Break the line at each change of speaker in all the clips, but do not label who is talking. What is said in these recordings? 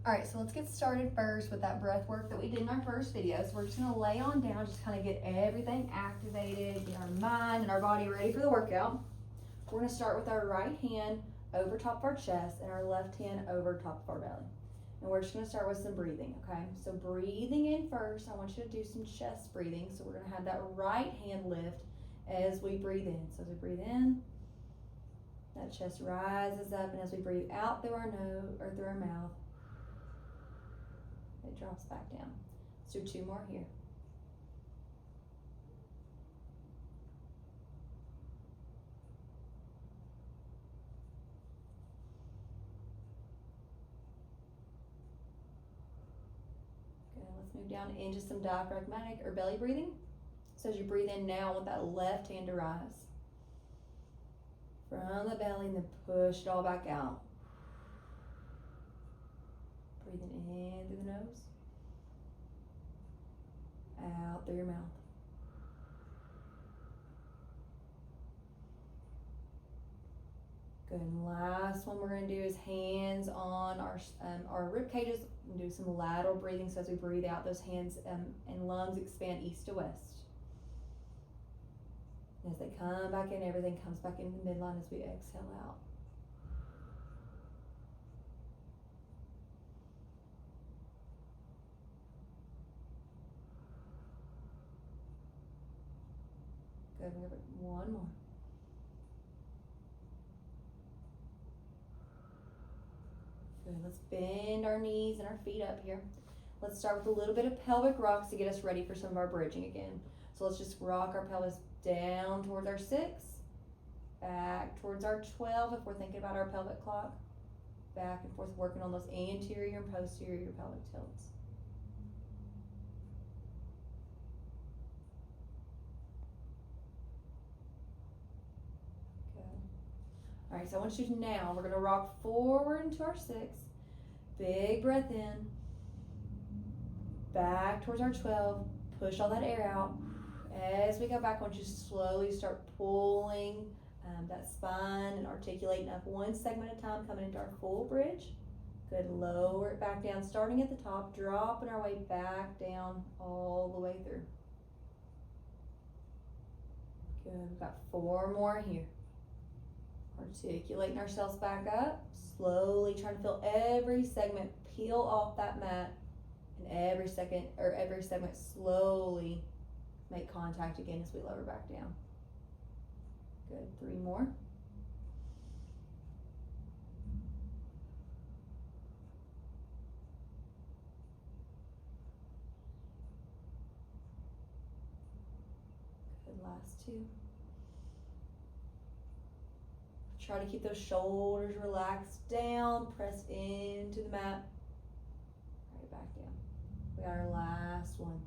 All right, so let's get started first with that breath work that we did in our first video. So we're just gonna lay on down, just kind of get everything activated, get our mind and our body ready for the workout. We're gonna start with our right hand over top of our chest and our left hand over top of our belly. And we're just gonna start with some breathing, okay? So breathing in first, I want you to do some chest breathing. So we're gonna have that right hand lift as we breathe in. So as we breathe in, that chest rises up, and as we breathe out through our nose or through our mouth, it drops back down. Let's do 2 more here. Good, let's move down into some diaphragmatic or belly breathing. So as you breathe in now, I want that left hand to rise from the belly and then push it all back out. Breathing in through the nose, out through your mouth. Good, and last one we're gonna do is hands on our rib cages. We're gonna do some lateral breathing, so as we breathe out, those hands and lungs expand east to west. And as they come back in, everything comes back into the midline as we exhale out. Good, we have one more. Good, let's bend our knees and our feet up here. Let's start with a little bit of pelvic rocks to get us ready for some of our bridging again. So let's just rock our pelvis down towards our 6, back towards our 12 if we're thinking about our pelvic clock, back and forth working on those anterior and posterior pelvic tilts. All right, so I want you to now, we're gonna rock forward into our 6, big breath in, back towards our 12, push all that air out. As we go back, I want you to slowly start pulling that spine and articulating up one segment at a time, coming into our full bridge. Good, lower it back down, starting at the top, dropping our way back down all the way through. Good, we've got 4 more here. Articulating ourselves back up, slowly trying to feel every segment peel off that mat, and every segment slowly make contact again as we lower back down. Good, 3 more. Good, last 2. Try to keep those shoulders relaxed down, press into the mat, right back down. We got our last one.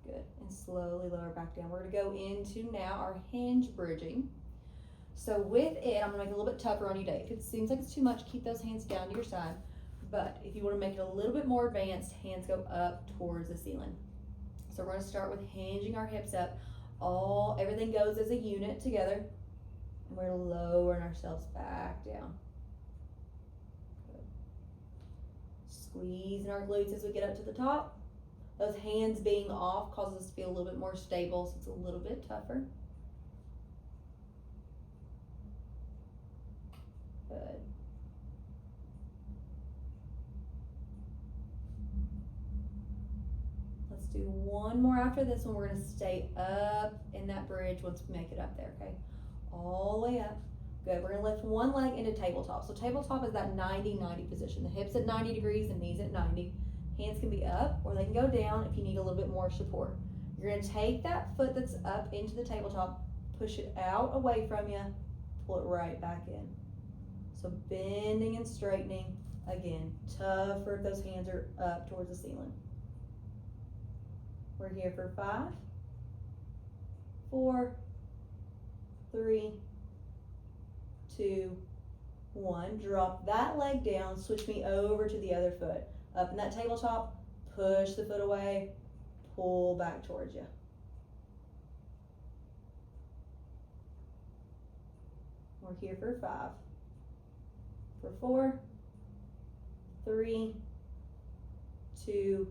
Good, and slowly lower back down. We're gonna go into now our hinge bridging. So with it, I'm gonna make it a little bit tougher on you, Dave. If it seems like it's too much, keep those hands down to your side. But if you wanna make it a little bit more advanced, hands go up towards the ceiling. So we're gonna start with hinging our hips up. Everything goes as a unit together. And we're lowering ourselves back down. Good. Squeezing our glutes as we get up to the top. Those hands being off causes us to feel a little bit more stable, so it's a little bit tougher. Good. Let's do one more after this one. We're gonna stay up in that bridge once we make it up there, okay? All the way up. Good, we're gonna lift one leg into tabletop. So tabletop is that 90-90 position. The hips at 90 degrees, the knees at 90. Hands can be up or they can go down if you need a little bit more support. You're gonna take that foot that's up into the tabletop, push it out away from you, pull it right back in. So bending and straightening, again, tougher if those hands are up towards the ceiling. We're here for 5, 4, 3, 2, 1. Drop that leg down, switch me over to the other foot. Up in that tabletop, push the foot away, pull back towards you. We're here for 5. For 4, 3, 2,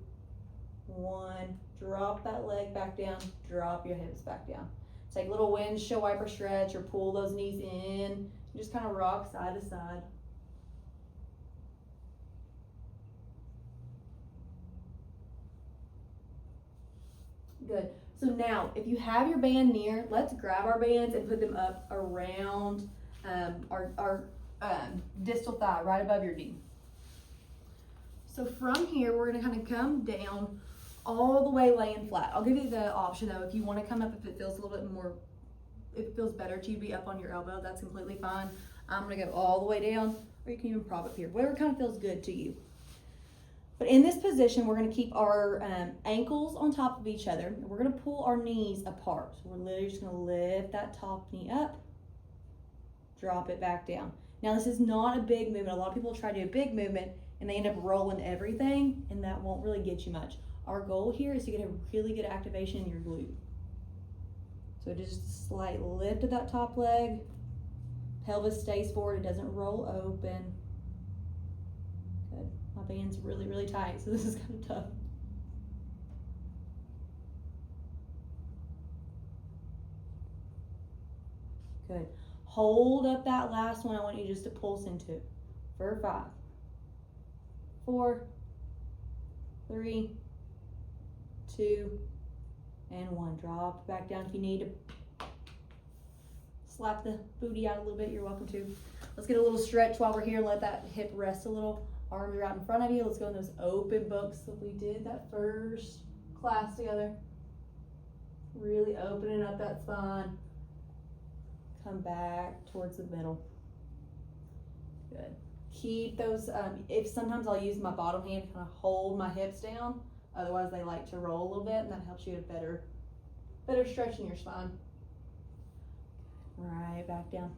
1. Drop that leg back down. Drop your hips back down. Take a little windshield wiper stretch or pull those knees in. Just kind of rock side to side. Good. So now, if you have your band near, let's grab our bands and put them up around our distal thigh, right above your knee. So from here, we're gonna kind of come down all the way laying flat. I'll give you the option though, if you wanna come up, if it feels a little bit more, if it feels better to you to be up on your elbow, that's completely fine. I'm gonna go all the way down, or you can even prop up here, whatever kind of feels good to you. But in this position, we're gonna keep our ankles on top of each other. And we're gonna pull our knees apart. So we're literally just gonna lift that top knee up, drop it back down. Now this is not a big movement. A lot of people try to do a big movement and they end up rolling everything, and that won't really get you much. Our goal here is to get a really good activation in your glute. So just a slight lift of that top leg. Pelvis stays forward, it doesn't roll open. Good. My band's really, really tight, so this is kind of tough. Good. Hold up that last one. I want you just to pulse into for 5, 4, 3, 2, and 1. Drop back down. If you need to slap the booty out a little bit, you're welcome to. Let's get a little stretch while we're here. Let that hip rest a little. Arms are out in front of you. Let's go in those open books that we did that first class together. Really opening up that spine. Come back towards the middle. Good. Keep those, if sometimes I'll use my bottom hand to kind of hold my hips down. Otherwise they like to roll a little bit, and that helps you get better stretch in your spine. Right, back down.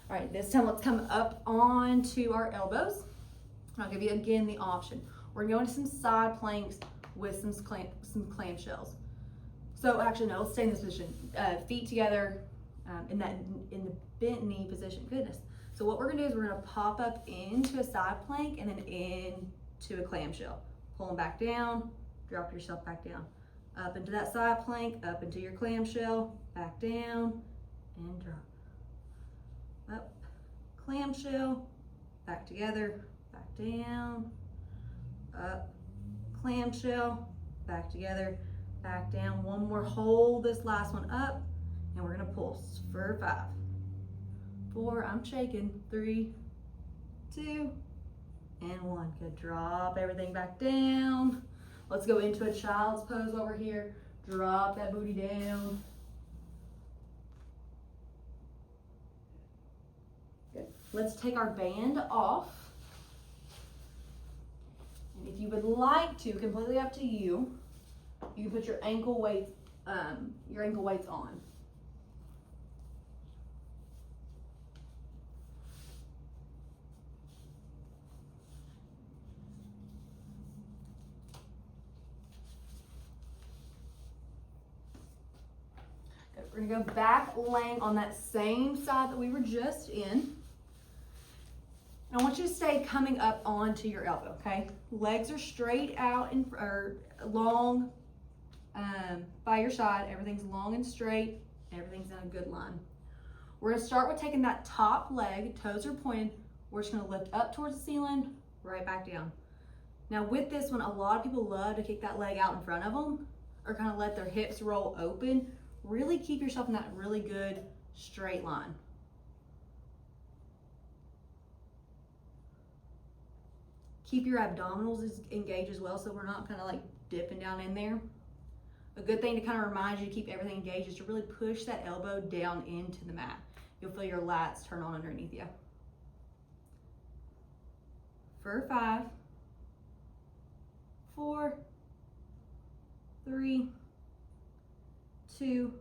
All right, this time let's come up onto our elbows. I'll give you again the option. We're going to some side planks with some clamshells. So actually no, let's stay in this position. Feet together in the bent knee position. Goodness. So what we're gonna do is we're gonna pop up into a side plank and then into a clamshell. Pull them back down, drop yourself back down. Up into that side plank, up into your clamshell, back down, and drop. Up, clamshell, back together, back down, up, clamshell, back together, back down. One more, hold this last one up, and we're gonna pulse for 5, 4, I'm shaking, 3, 2, and 1. Good, drop everything back down. Let's go into a child's pose over here. Drop that booty down. Good. Let's take our band off. And if you would like to, completely up to you, you can put your ankle weights on. We're gonna go back laying on that same side that we were just in. And I want you to stay coming up onto your elbow, okay? Legs are straight out or long by your side. Everything's long and straight. Everything's in a good line. We're gonna start with taking that top leg, toes are pointed. We're just gonna lift up towards the ceiling, right back down. Now with this one, a lot of people love to kick that leg out in front of them or kind of let their hips roll open. Really keep yourself in that really good straight line. Keep your abdominals engaged as well, so we're not kind of like dipping down in there. A good thing to kind of remind you to keep everything engaged is to really push that elbow down into the mat. You'll feel your lats turn on underneath you. For 5, 4, 3, 2,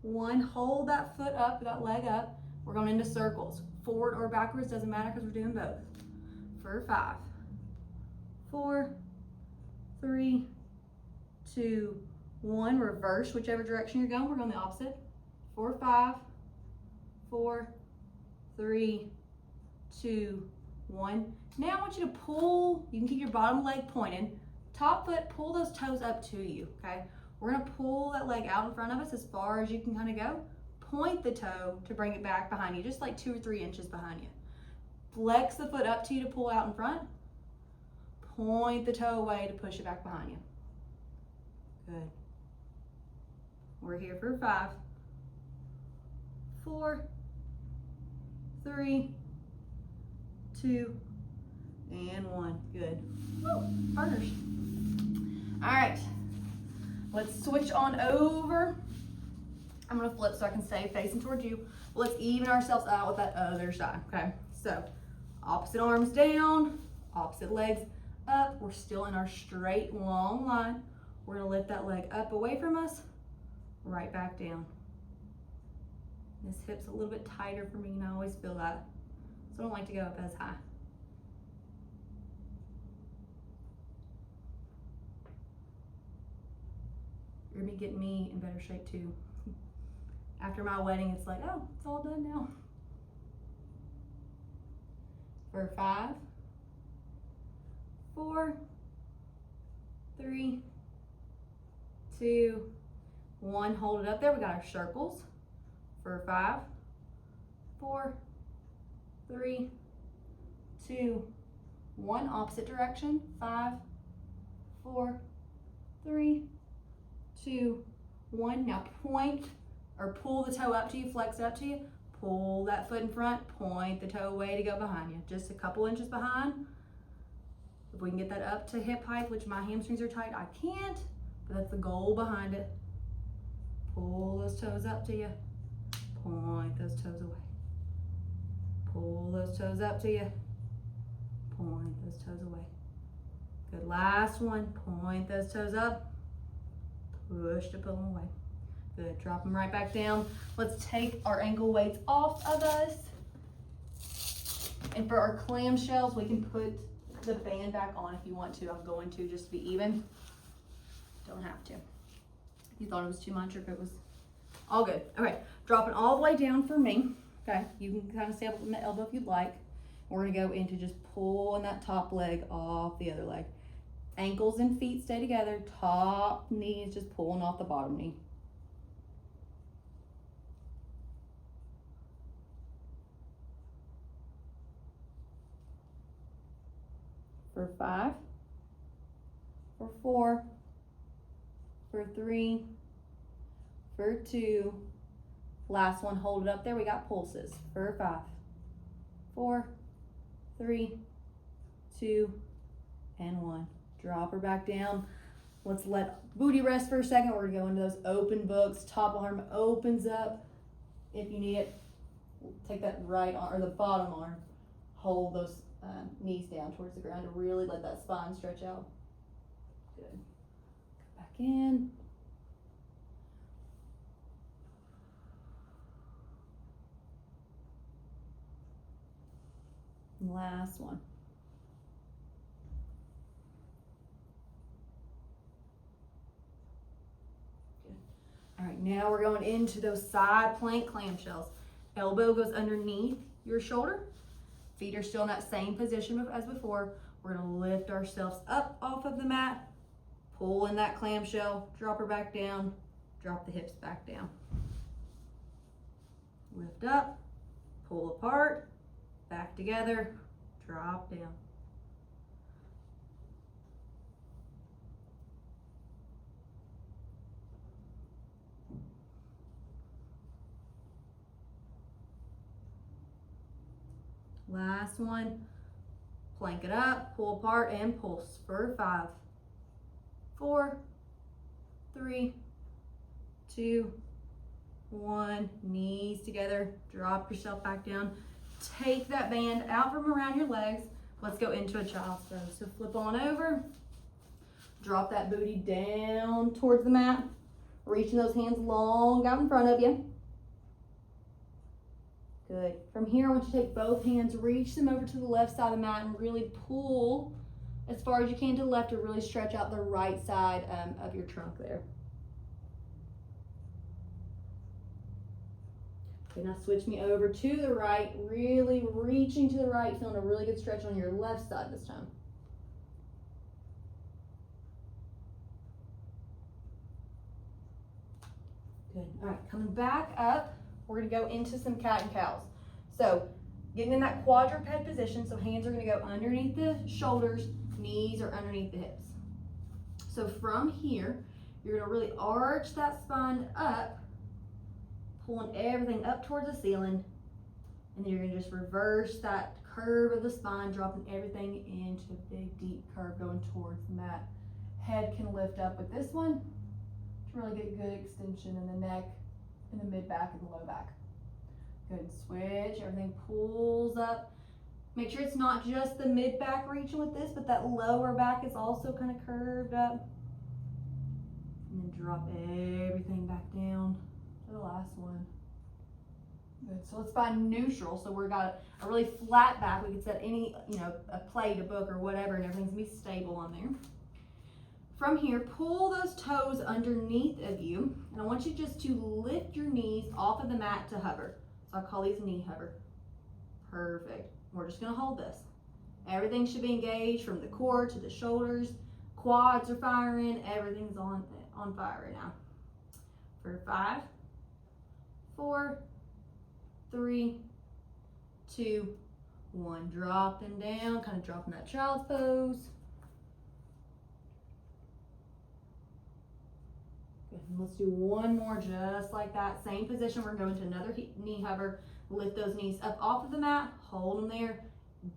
1. Hold that foot up, that leg up. We're going into circles. Forward or backwards, doesn't matter because we're doing both. For 5, 4, 3, 2, 1. Reverse whichever direction you're going. We're going the opposite. For 5, 4, 3, 2, 1. Now I want you to pull, you can keep your bottom leg pointed. Top foot, pull those toes up to you, okay? We're gonna pull that leg out in front of us as far as you can kind of go. Point the toe to bring it back behind you, just like 2 or 3 inches behind you. Flex the foot up to you to pull out in front. Point the toe away to push it back behind you. Good. We're here for 5, 4, 3, 2, and 1. Good. Woo, partners. All right, let's switch on over. I'm gonna flip so I can stay facing towards you. Let's even ourselves out with that other side, okay? So, opposite arms down, opposite legs up. We're still in our straight, long line. We're gonna lift that leg up away from us, right back down. This hip's a little bit tighter for me, and I always feel that. So I don't like to go up as high. You're gonna be getting me in better shape too. After my wedding, it's like, oh, it's all done now. For 5, 4, 3, 2, 1. Hold it up there. We got our circles. For 5, 4, 3, 2, 1. Opposite direction. 5, 4, 3, 2, 1. Now point or pull the toe up to you, flex it up to you. Pull that foot in front, point the toe away to go behind you. Just a couple inches behind. If we can get that up to hip height, which my hamstrings are tight, I can't, but that's the goal behind it. Pull those toes up to you. Point those toes away. Pull those toes up to you. Point those toes away. Good, last one. Point those toes up. Push to pull them away. Good, drop them right back down. Let's take our ankle weights off of us. And for our clamshells, we can put the band back on if you want to. I'm going to just to be even. Don't have to. If you thought it was too much or if it was all good. All right, dropping all the way down for me. Okay, you can kind of stay up with my elbow if you'd like. We're gonna go into just pulling that top leg off the other leg. Ankles and feet stay together. Top knee is just pulling off the bottom knee. For 5, for 4, for 3, for 2, last one, hold it up there. We got pulses for 5, 4, 3, 2, and 1. Drop her back down. Let's let booty rest for a second. We're gonna go into those open books. Top arm opens up. If you need it, take that right arm or the bottom arm. Hold those knees down towards the ground to really let that spine stretch out. Good. Go back in. Last one. Good. All right, now we're going into those side plank clamshells. Elbow goes underneath your shoulder. Feet are still in that same position as before. We're gonna lift ourselves up off of the mat, pull in that clamshell, drop her back down, drop the hips back down. Lift up, pull apart, back together, drop down. Last one, plank it up, pull apart and pulse for 5, 4, 3, 2, 1. Knees together, drop yourself back down. Take that band out from around your legs. Let's go into a child's pose. So flip on over, drop that booty down towards the mat, reaching those hands long out in front of you. Good. From here, I want you to take both hands, reach them over to the left side of the mat and really pull as far as you can to the left to really stretch out the right side of your trunk there. Okay, now switch me over to the right, really reaching to the right, feeling a really good stretch on your left side this time. Good. All right, coming back up, we're gonna go into some cat and cows. So getting in that quadruped position, so hands are gonna go underneath the shoulders, knees are underneath the hips. So from here, you're gonna really arch that spine up, pulling everything up towards the ceiling, and then you're gonna just reverse that curve of the spine, dropping everything into a big deep curve going towards the mat. Head can lift up with this one to really get good extension in the neck, in the mid back, and the low back. Good, switch, everything pulls up. Make sure it's not just the mid back reaching with this, but that lower back is also kind of curved up. And then drop everything back down to the last one. Good, so let's find neutral. So we've got a really flat back. We could set any, a plate, a book, or whatever, and everything's gonna be stable on there. From here, pull those toes underneath of you, and I want you just to lift your knees off of the mat to hover. So I call these knee hover. Perfect. We're just gonna hold this. Everything should be engaged from the core to the shoulders. Quads are firing, everything's on fire right now. For 5, 4, 3, 2, 1. Dropping down, kind of dropping that child's pose. Good. Let's do one more just like that. Same position. We're going to another knee hover. Lift those knees up off of the mat. Hold them there.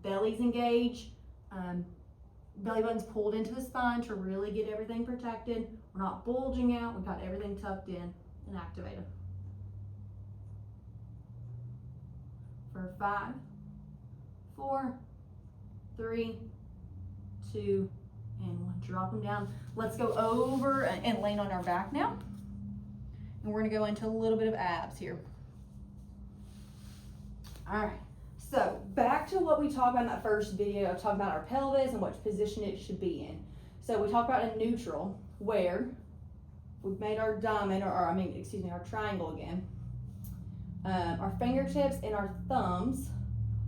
Belly's engaged. Belly button's pulled into the spine to really get everything protected. We're not bulging out. We've got everything tucked in and activated. For 5, 4, 3, 2, and 1. Drop them down. Let's go over and lay on our back now. And we're gonna go into a little bit of abs here. All right, so back to what we talked about in that first video. I talked about our pelvis and what position it should be in. So we talked about a neutral where we've made our diamond, our triangle again. Our fingertips and our thumbs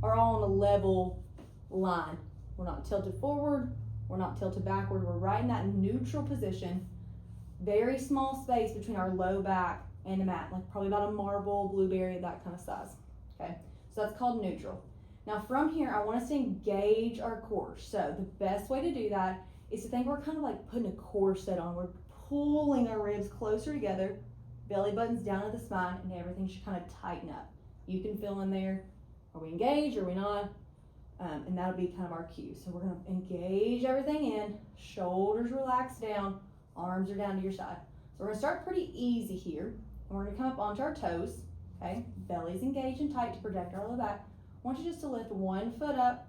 are all on a level line. We're not tilted forward, we're not tilted backward, we're right in that neutral position. Very small space between our low back and the mat, like probably about a marble, blueberry, that kind of size. Okay, so that's called neutral. Now from here, I want us to engage our core. So the best way to do that is to think we're kind of like putting a corset on. We're pulling our ribs closer together, belly button's down at the spine, and everything should kind of tighten up. You can feel in there, are we engaged, are we not? And that'll be kind of our cue. So we're gonna engage everything in, shoulders relax down, arms are down to your side. So we're gonna start pretty easy here, and we're gonna come up onto our toes, okay? Belly's engaged and tight to protect our low back. I want you just to lift one foot up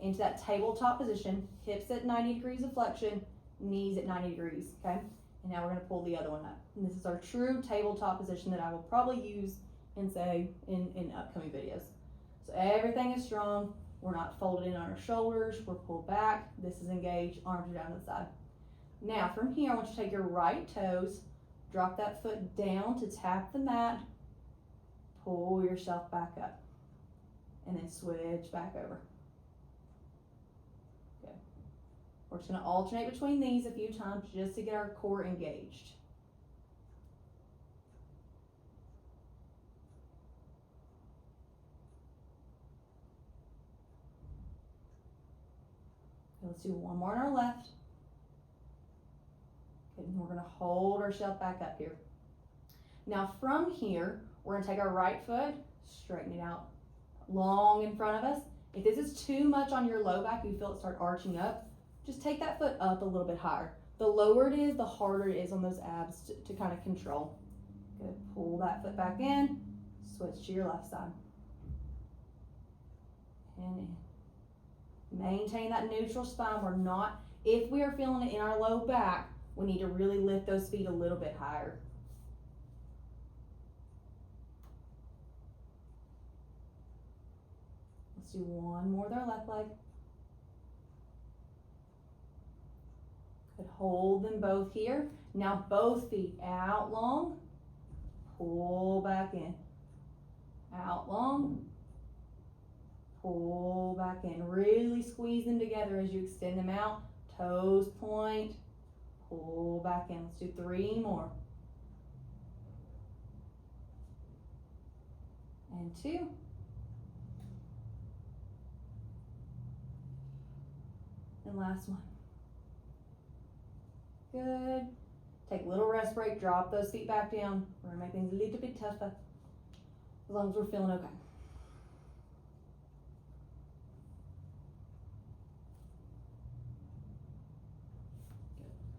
into that tabletop position, hips at 90 degrees of flexion, knees at 90 degrees, okay? And now we're gonna pull the other one up. And this is our true tabletop position that I will probably use in upcoming videos. So everything is strong. We're not folded in on our shoulders. We're pulled back. This is engaged. Arms are down to the side. Now from here, I want you to take your right toes, drop that foot down to tap the mat, pull yourself back up, and then switch back over. Good. We're just gonna alternate between these a few times just to get our core engaged. Let's do one more on our left. Okay, and we're gonna hold ourselves back up here. Now from here, we're gonna take our right foot, straighten it out long in front of us. If this is too much on your low back, you feel it start arching up, just take that foot up a little bit higher. The lower it is, the harder it is on those abs to kind of control. Good, pull that foot back in, switch to your left side. And in. Maintain that neutral spine. If we are feeling it in our low back, we need to really lift those feet a little bit higher. Let's do one more with our left leg. Good, hold them both here. Now both feet out long, pull back in. out long, pull back in, really squeeze them together as you extend them out, toes point, pull back in. Let's do 3 more. And 2. And last one. Good. Take a little rest break, drop those feet back down. We're gonna make things a little bit tougher, as long as we're feeling okay.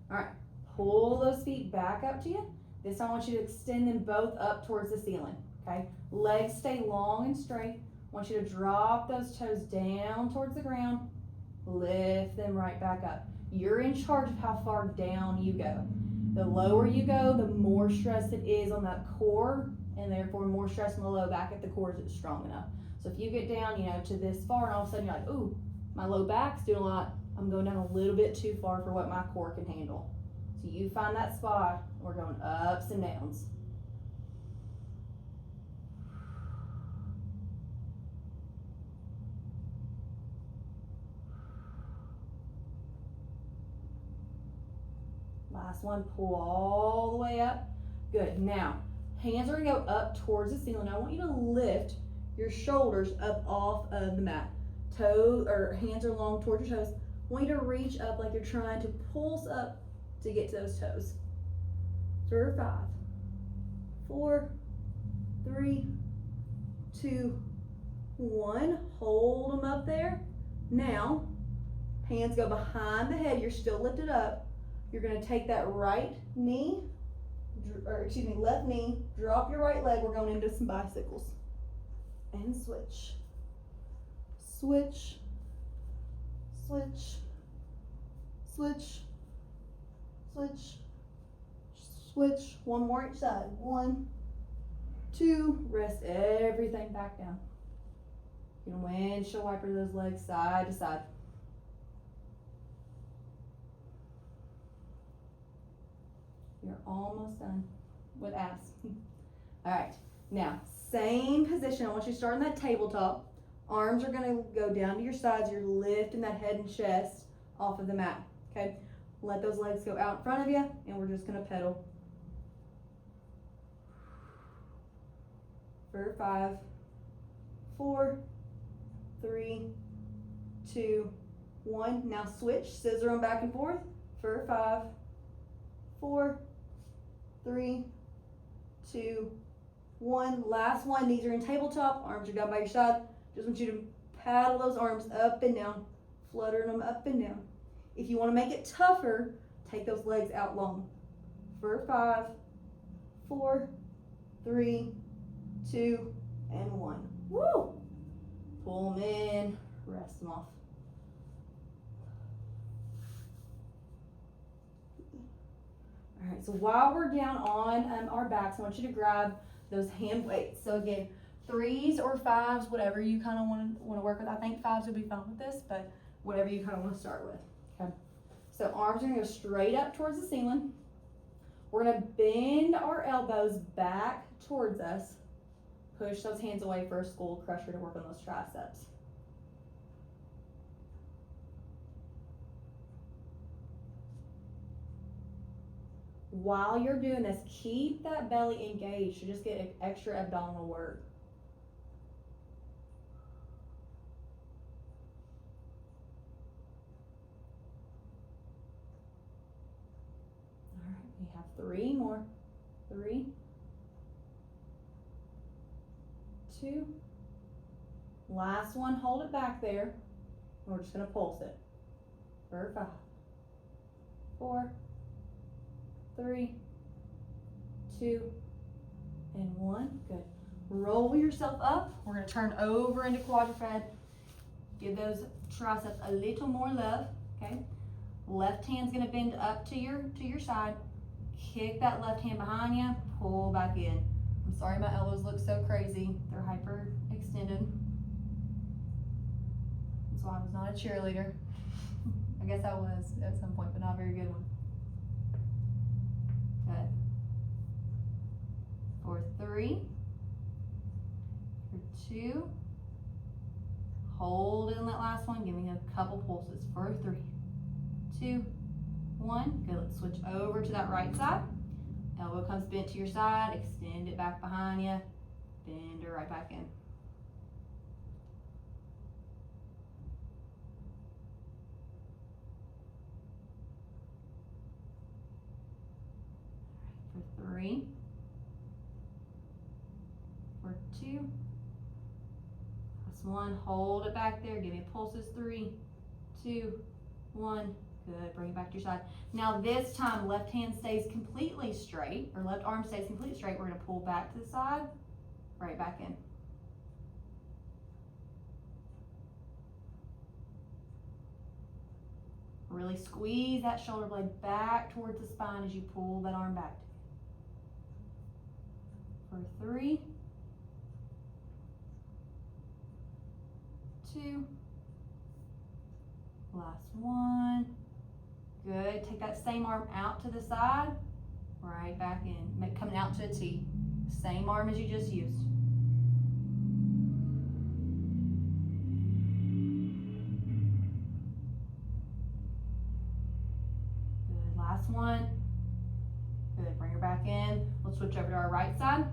All right, pull those feet back up to you. This time I want you to extend them both up towards the ceiling, okay? Legs stay long and straight. I want you to drop those toes down towards the ground. Lift them right back up. You're in charge of how far down you go. The lower you go, the more stress it is on that core, and therefore more stress on the low back if the core isn't strong enough. So if you get down, to this far, and all of a sudden you're like, ooh, my low back's doing a lot, I'm going down a little bit too far for what my core can handle. So you find that spot. We're going ups and downs. Last one, pull all the way up. Good. Now, hands are gonna go up towards the ceiling. Now I want you to lift your shoulders up off of the mat. Hands are long towards your toes. I want you to reach up like you're trying to pulse up to get to those toes. For 5, 4, 3, 2, 1. Hold them up there. Now, hands go behind the head. You're still lifted up. You're going to take that left knee, drop your right leg. We're going into some bicycles. And switch. Switch. Switch. Switch. Switch. Switch. One more each side. 1, 2. Rest everything back down. You can windshield wiper those legs side to side. You're almost done with abs. All right, now same position. I want you to start on that tabletop. Arms are gonna go down to your sides. You're lifting that head and chest off of the mat, okay? Let those legs go out in front of you, and we're just gonna pedal. For 5, 4, 3, 2, 1. Now switch, scissor them back and forth. For 5, 4, 3, 2, 1. Last one. Knees are in tabletop. Arms are down by your side. Just want you to paddle those arms up and down, fluttering them up and down. If you want to make it tougher, take those legs out long. For 5, 4, 3, 2, and 1. Woo! Pull them in, rest them off. All right, so while we're down on our backs, I want you to grab those hand weights. So again, 3s or 5s, whatever you kind of want to work with. I think 5s would be fun with this, but whatever you kind of want to start with. Okay. So arms are going to go straight up towards the ceiling. We're going to bend our elbows back towards us. Push those hands away for a skull crusher to work on those triceps. While you're doing this, keep that belly engaged to just get extra abdominal work. All right, we have 3 more. 3, 2. Last one, hold it back there. And we're just going to pulse it. For 5, 4, 3, 2, and 1. Good. Roll yourself up. We're going to turn over into quadruped. Give those triceps a little more love. Okay. Left hand's going to bend up to your side. Kick that left hand behind you. Pull back in. I'm sorry my elbows look so crazy. They're hyper extended. That's why I was not a cheerleader. I guess I was at some point, but not a very good one. Good. For 3, For 2. Hold in that last one. Give me a couple pulses. For 3, 2, 1. Good. Let's switch over to that right side. Elbow comes bent to your side. Extend it back behind you. Bend her right back in. For 3. For 2. Last one. Hold it back there. Give me pulses. 3, 2, 1. Good. Bring it back to your side. Now this time, left hand stays completely straight, or left arm stays completely straight. We're going to pull back to the side, right back in. Really squeeze that shoulder blade back towards the spine as you pull that arm back. For 3, 2, last one. Good. Take that same arm out to the side, right back in, coming out to a T. Same arm as you just used. Good. Last one. Good. Bring her back in. Let's switch over to our right side.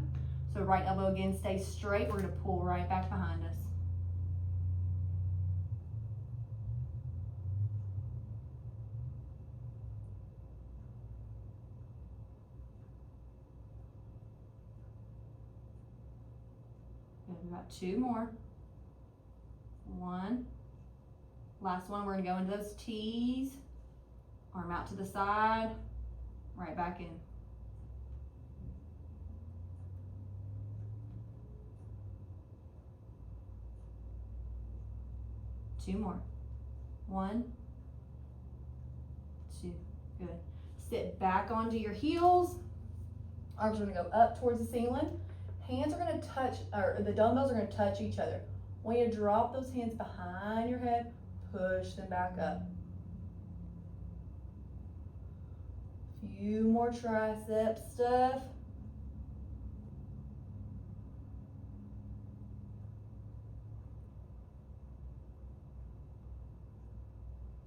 So right elbow again stays straight. We're going to pull right back behind us. We've got 2 more. 1. Last one, we're going to go into those T's. Arm out to the side, right back in. Two more. 1, 2. Good. Sit back onto your heels. Arms are going to go up towards the ceiling. Hands are going to touch, or the dumbbells are going to touch each other. When you drop those hands behind your head, push them back up. Few more tricep stuff.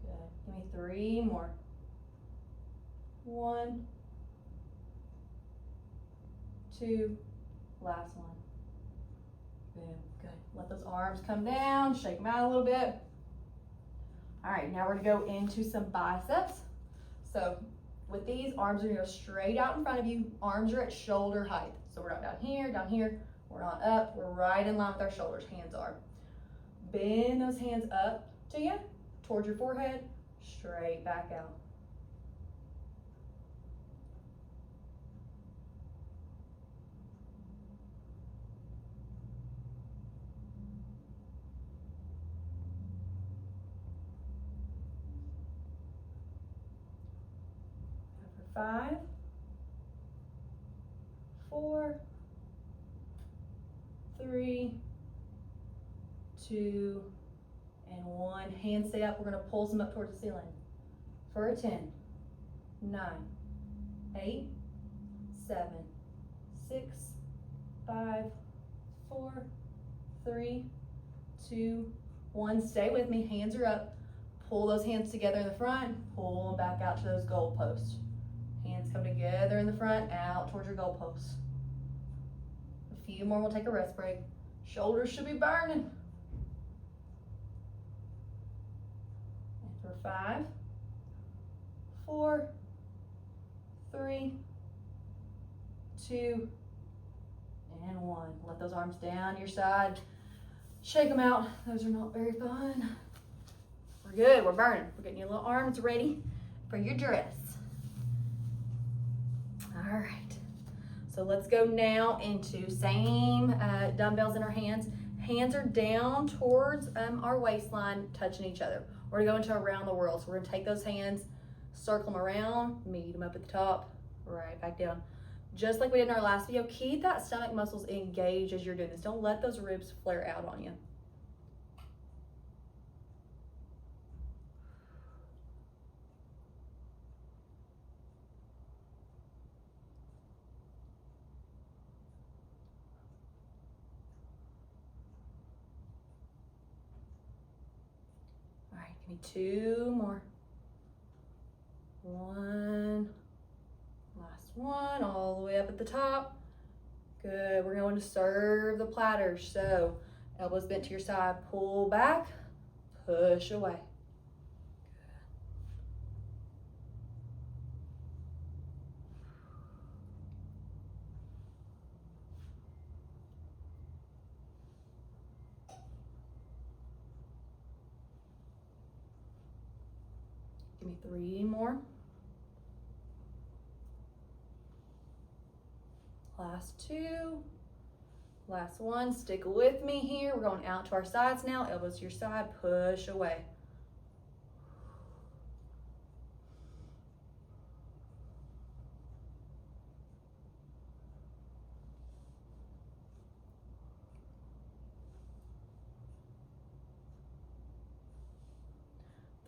Good. Give me 3 more. 1, 2. Last one. Boom. Good. Let those arms come down. Shake them out a little bit. All right, now we're going to go into some biceps. So with these, arms are going to go straight out in front of you. Arms are at shoulder height. So we're not down here. We're not up. We're right in line with our shoulders. Hands are. Bend those hands up to you, towards your forehead, straight back out. For 5, 4, 3, 2, and 1. Hands stay up. We're going to pulse them up towards the ceiling. For a 10, 9, 8, 7, 6, 5, 4, 3, 2, 1. Stay with me. Hands are up. Pull those hands together in the front. Pull them back out to those goal posts. Hands come together in the front, out towards your goal posts. A few more. We'll take a rest break. Shoulders should be burning. And for 5, 4, 3, 2, and 1. Let those arms down your side. Shake them out. Those are not very fun. We're good. We're burning. We're getting your little arms ready for your dress. All right. So let's go now into same dumbbells in our hands. Hands are down towards our waistline, touching each other. We're gonna go into around the world. So we're gonna take those hands, circle them around, meet them up at the top, right back down. Just like we did in our last video, keep that stomach muscles engaged as you're doing this. Don't let those ribs flare out on you. Give me 2 more. 1. Last one, all the way up at the top. Good, we're going to serve the platters. So elbows bent to your side, pull back, push away. Give me 3 more. Last 2. Last one. Stick with me here. We're going out to our sides now. Elbows to your side. Push away.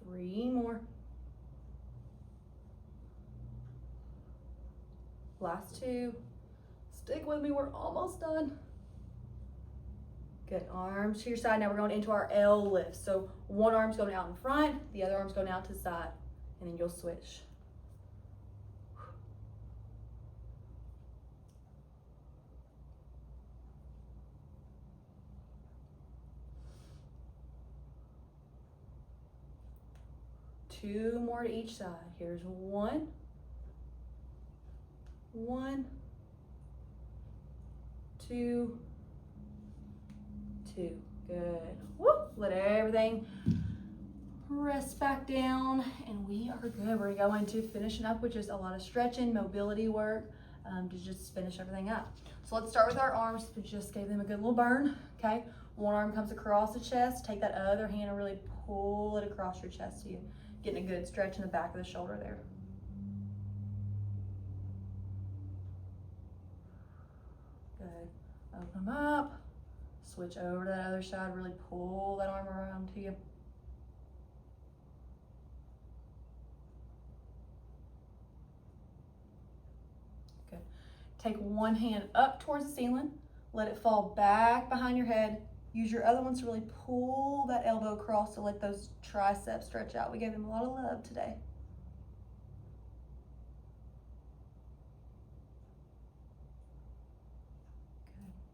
Three more. Last 2. Stick with me, we're almost done. Good, arms to your side. Now we're going into our L lift. So one arm's going out in front, the other arm's going out to the side, and then you'll switch. Two more to each side. Here's 1. 1, 2, 2. Good. Woo! Let everything rest back down, and we are good. We're going to finishing up with just a lot of stretching, mobility work to just finish everything up. So let's start with our arms. We just gave them a good little burn. Okay. One arm comes across the chest. Take that other hand and really pull it across your chest so you're getting a good stretch in the back of the shoulder there. Good. Open them up. Switch over to that other side. Really pull that arm around to you. Good. Take one hand up towards the ceiling. Let it fall back behind your head. Use your other ones to really pull that elbow across to let those triceps stretch out. We gave them a lot of love today.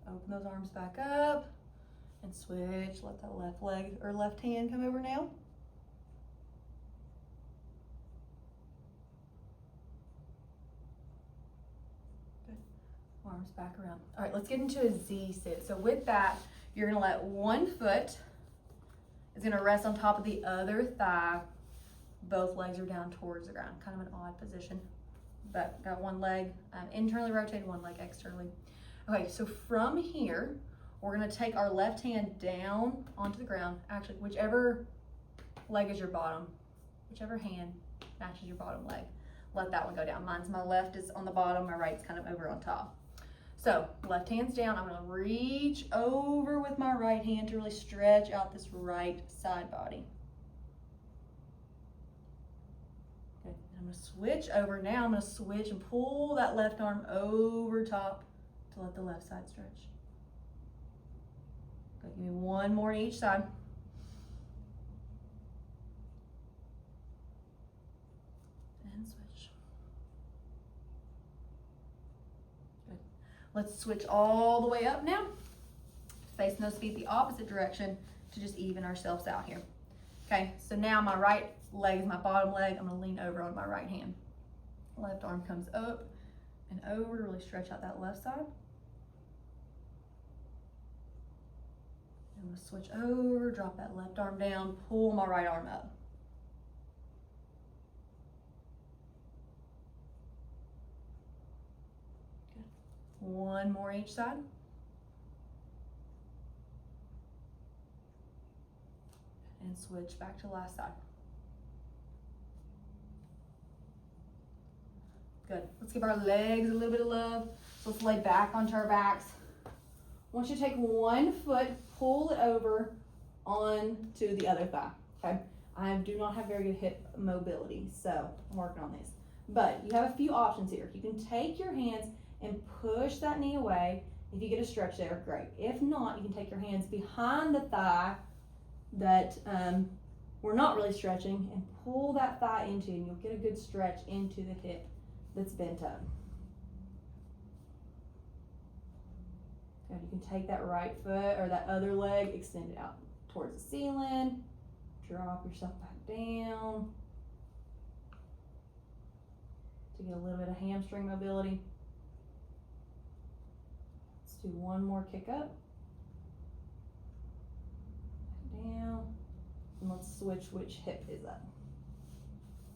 Open those arms back up and switch. Let that left leg or left hand come over now. Good. Arms back around. All right, let's get into a Z sit. So with that, you're gonna let one foot is gonna rest on top of the other thigh. Both legs are down towards the ground. Kind of an odd position, but got one leg internally rotated, one leg externally. Okay, so from here, we're gonna take our left hand down onto the ground. Actually, whichever leg is your bottom, whichever hand matches your bottom leg, let that one go down. My left is on the bottom, my right's kind of over on top. So left hand's down, I'm gonna reach over with my right hand to really stretch out this right side body. Okay, I'm gonna switch over now. I'm gonna switch and pull that left arm over top to let the left side stretch. Good, give me one more to each side. And switch. Good. Let's switch all the way up now. Facing those feet the opposite direction to just even ourselves out here. Okay, so now my right leg is my bottom leg. I'm gonna lean over on my right hand. Left arm comes up and over to really stretch out that left side. I'm gonna switch over, drop that left arm down, pull my right arm up. Good. One more each side. And switch back to the last side. Good. Let's give our legs a little bit of love. So let's lay back onto our backs. I want you to take one foot, pull it over onto the other thigh, okay? I do not have very good hip mobility, so I'm working on this. But you have a few options here. You can take your hands and push that knee away. If you get a stretch there, great. If not, you can take your hands behind the thigh that we're not really stretching, and pull that thigh into, and you'll get a good stretch into the hip that's bent up. Good, you can take that right foot or that other leg, extend it out towards the ceiling, drop yourself back down to get a little bit of hamstring mobility. Let's do one more kick up, back down, and let's switch which hip is up.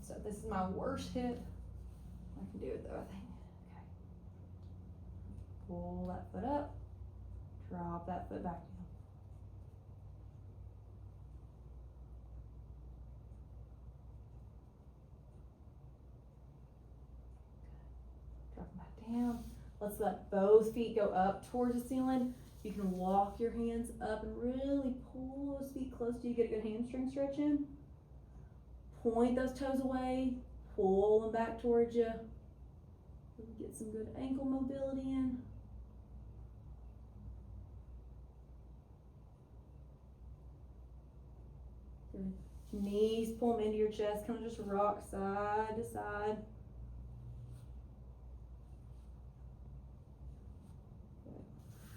So this is my worst hip. I can do it though, I think. Okay. Pull that foot up, drop that foot back down. Drop them back down. Let's let both feet go up towards the ceiling. You can walk your hands up and really pull those feet close to you. Get a good hamstring stretch in. Point those toes away. Pull them back towards you. Get some good ankle mobility in. Good. Knees, pull them into your chest. Kind of just rock side to side.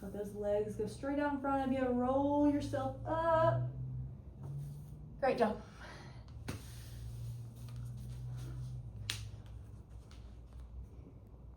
Let those legs go straight out in front of you. Roll yourself up. Great job.